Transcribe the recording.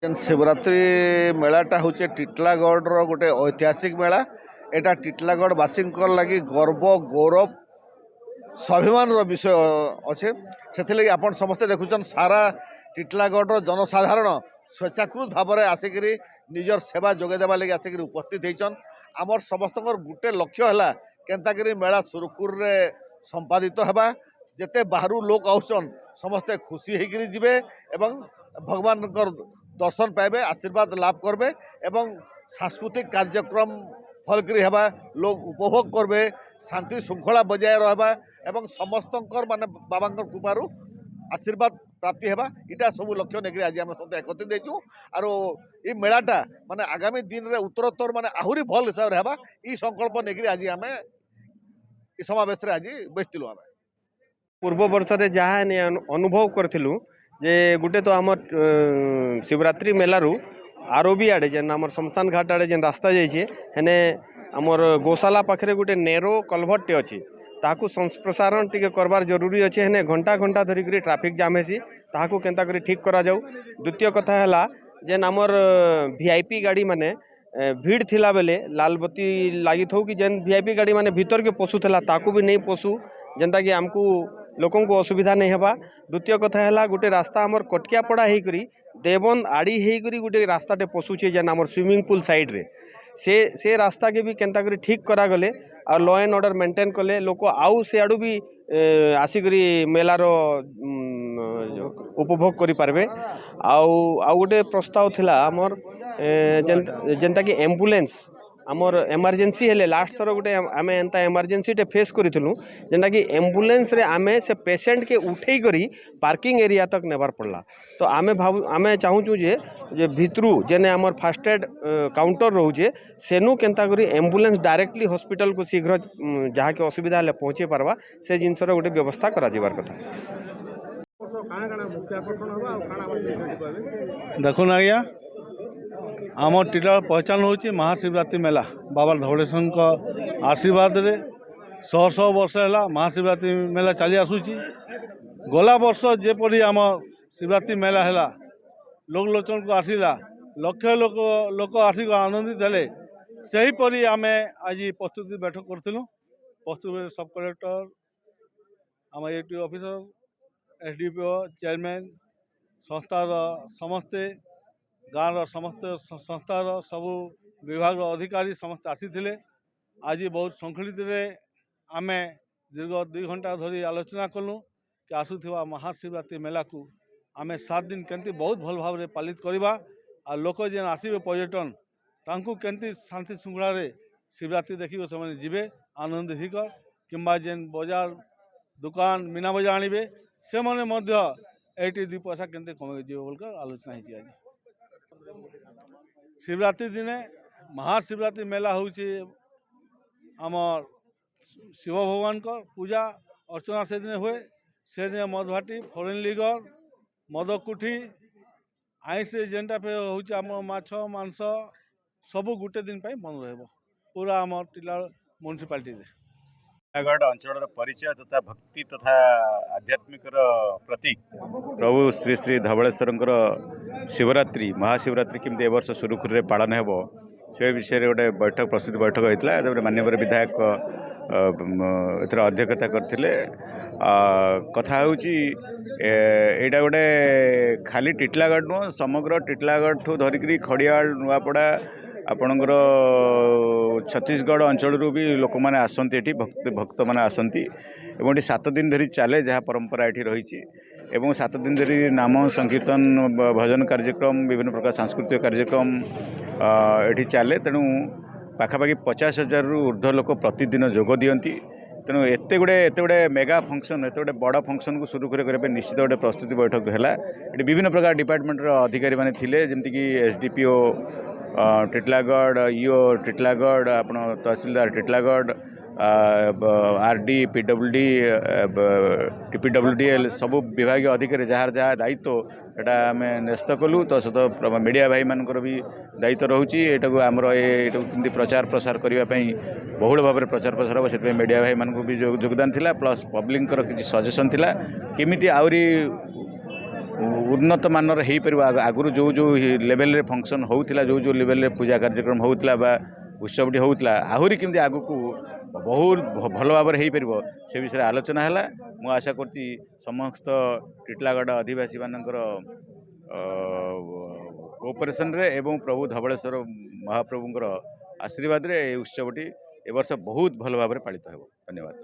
शिवरात्रि मेलाटा हूँ टिटलागढ़ गोटे ऐतिहासिक मेला। एटा टिटलागढ़ वासी लगी गर्व गौरव स्वाभिमान विषय अच्छे से आप समस्ते देखुन सारा टिटलागढ़ जनसाधारण स्वेच्छाकृत भाव में आसिक निजर सेवा जोगेदेवा लगे आसिक उपस्थित होती। आमर समस्त गोटे लक्ष्य है केन्ताकरी मेला सुरखुर संपादित होगा जिते बाहर लोक आउन समस्ते खुशी होकर जीवे एवं भगवान दर्शन पाइबे आशीर्वाद लाभ करबे एवं सांस्कृतिक कार्यक्रम फलकरी हेबा लोग उपभोग करबे शांति श्रृंखला बजाय रहबा एवं समस्त माने बाबा कृपारू आशीर्वाद प्राप्ति हेबा इटा सब लक्ष्य नेकरी आज आम सब एकत्रित देचु। आर ये मेलाटा माने आगामी दिन रे उत्तरोत्तर माने आहुरी भल हिसाब रे हेबा ई संकल्प नेकरी आज आम समावेश रे आज बैठिलु। आम पूर्व वर्ष रे जहाँ अनुभव करथिलु जे गुटे तो आम शिवरात्रि मेलारू आरओबी आड़े जेन आम शमशान घाट आड़े जेन रास्ता जाइए हेने आमर गौशाला पाखे गोटे नेरो कलभट्टे अच्छी ताकू संप्रसारण टिके करबार जरूरी अच्छे हेने घंटा घंटा धरिक ट्राफिक जाम हेसी ताकू केंता करी ठीक करा जाऊ। द्वितीय कथा है जेन आमर वीआईपी गाड़ी माने भीड़ थिला बेले लालबत्ती लगी थो कि जेन वीआईपी गाड़ी माने भीतर के पशुला ताकू भी नहीं पशु जेनता कि आमको लोकों को असुविधा नहीं हेबा। द्वितीय कथा है गोटे रास्ता आमर कटकिया पड़ा होकर देवन आड़ी होकर गोटे रास्ताटे पशुचे जेन आमर स्विमिंग पूल साइड रे से रास्ता के भी केंता करी ठीक करा गले और लॉ एंड ऑर्डर मेंटेन कले लोक आउ से आड़ू भी आसिकरी मेलार उपभोग करि पारबे। आउ गोटे प्रस्ताव थिला आमर जेनता कि एम्बुलेंस आमर एमरजेंसी हेले लास्ट थर गोटे आम एंता एमरजेंसी टे फेस करूँ जेनता कि एम्बुलेंस रे आमे से पेशेंट के उठे करी पार्किंग एरिया तक नेबार पड़ला। तो आमे चाहूँ जे भितरू जेने आमर फास्ट एड काउंटर रोचे सेनु केंता करी एम्बुलेंस डायरेक्टली हॉस्पिटल को शीघ्र जहाँ के असुविधा हेले पहुँचे पारबा से जिनसर गोटे व्यवस्था करा जिबार कथा। देखुन आज्ञा आम टिटलागढ़ पहचान होची महाशिवरात्रि मेला बाबा धवलेश्वर आशीर्वाद रे 100 वर्ष है महाशिवरात्रि मेला चली आसूची। गला वर्ष जेपरी आम शिवरात्रि मेला है लोक लोचन को आसला लक्ष लोक आसिक आनंदित हेले सहीपरी आम आज प्रस्तुति बैठक करूँ। प्रस्तुति सब कलेक्टर आम एटी ऑफिसर एसडीपीओ चेयरमैन संस्थार समस्ते गाँव समस्त संस्थार सबू विभाग अधिकारी समस्त आसी आज बहुत संखलित आम दीर्घ 2 घंटा धरी आलोचना कलु कि आसुवा महाशिवरात्रि मेला को आम 7 दिन केंती बहुत भल भाव पालित करवा आ लोक जेन आसबे पर्यटन तांकू केंती शांति श्रृंखला शिवरात्रि देखिए से जीवे आनंद हिकर किंबा जेन बाजार दुकान मीना बजार आणवे से मैंने 2 पैसा केंती कमे जीवे बोलकर आलोचना होती। आज शिवरात्रि दिने महाशिवरात्रि मेला हूँ आमर शिव भगवान का पूजा अर्चना से दिन हुए से दिन मदभाटी फरेन लिगर मदकुठी आईस जेनटा पे हूँ आम माछ मांस सबू गोटे दिन बंद रह पूरा आम टिटलागढ़ म्युनिसिपालिटी टिटलागढ़ अंचल परिचय तथा भक्ति तथा आध्यात्मिक प्रतीक प्रभु श्री श्री धवलेश्वर शिवरात्रि महाशिवरात्रि केमती ए वर्ष सुरुखुरी पालन हो से विषय गोटे बैठक प्रस्तुति बैठक होता माननीय विधायक एथर अध्यक्षता करते कथा होटा गोटे खाली टिटलागढ़ नुह समग्र टिटलागढ़ ठू धरिकी खड़ियाल नुआपड़ा आपणकर छत्तीसगढ़ अंचल भी लोक मैंने आसती भक्त मैंने आसती 7 दिन धरी चले जहाँ परंपरा ये रही 7 दिन धरी नाम संकीर्तन भजन कार्यक्रम विभिन्न प्रकार सांस्कृतिक कार्यक्रम ये चले तेणु पाखापाखि 50,000 रु ऊर्ध्व लोक प्रतिदिन जोग दियंती। तेणु एत गुड़े मेगा फंक्शन एत गुड़े बड़ फंक्शन को सुरुखुरी करने निश्चित गोटे प्रस्तुति बैठक है। ये विभिन्न प्रकार डिपार्टमेंट अधिकारी मैंने थिले जमीक एसडीपीओ टिटलागढ़ ईओ टिटलागढ़ आप तहसीलदार टिटलागढ़ आरडी पीडब्ल्यूडी टीपीडब्ल्यूडीएल सबू विभाग अधिकारी जार जहाँ दायित्व एटा आम न्यस्त कलु तो सहित मीडिया भाई मान भी दायित्व रोचे यहाँ आमर ये प्रचार प्रसार करने बहुल भाव में प्रचार प्रसार हम से मीडिया भाई मान भी योगदान थिला प्लस पब्लिक किसी सजेसन थिला केमिति आउरी उन्नत मानर हो पार आगु जो जो लेवल रे फंक्शन होता जो जो लेवल रे पूजा कार्यक्रम होता बा उत्सवटी होता आहरी केमती आगु को बहुत भल भाव हो पार से विषय आलोचना है। मु आशा करती समस्त टिटलागढ़ आदिवासी मानकर कोऑपरेशन रे एवं प्रभु धवळेश्वर महाप्रभुंकर आशीर्वाद रे ए उत्सवटी ए वर्ष बहुत भल भाव में पालित हो। धन्यवाद।